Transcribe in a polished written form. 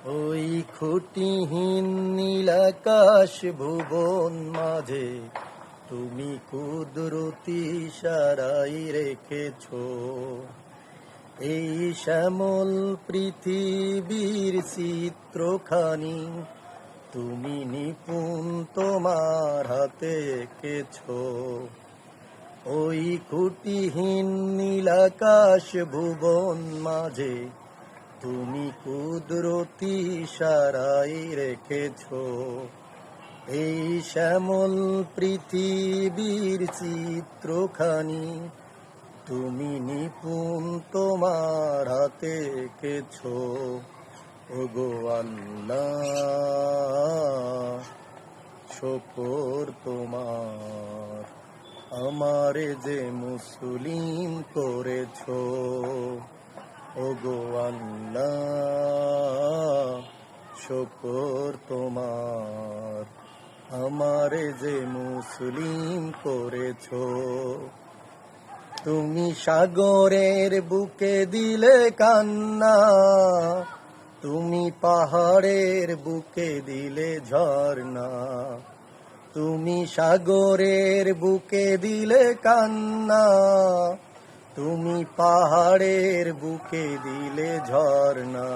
ওই খুঁটিহীন নীলাকাশ ভুবন মাঝে তুমি কুদরতি ইশারায় রেখেছ এই শ্যামল পৃথিবীর চিত্রখানি তুমি নিপুণ তোমার হাতে এঁকেছ। ওই খুঁটিহীন নীলাকাশ ভুবন মাঝে তুমি কুদরতি ইশারায় রেখেছ এই শ্যামল পৃথিবীর চিত্রখানি তুমি নিপুণ তোমার হাতে এঁকেছ। ওগো আল্লাহ শুকর তোমার, আমারে যে মুসলিম করেছ। ওগো আল্লাহ শুকর তোমার, আমারে যে মুসলিম করেছ। তুমি সাগরের বুকে দিলে কান্না, তুমি পাহাড়ের বুকে দিলে ঝর্ণা। তুমি সাগরের বুকে দিলে কান্না, তুমি পাহাড়ের বুকে দিলে ঝর্ণা।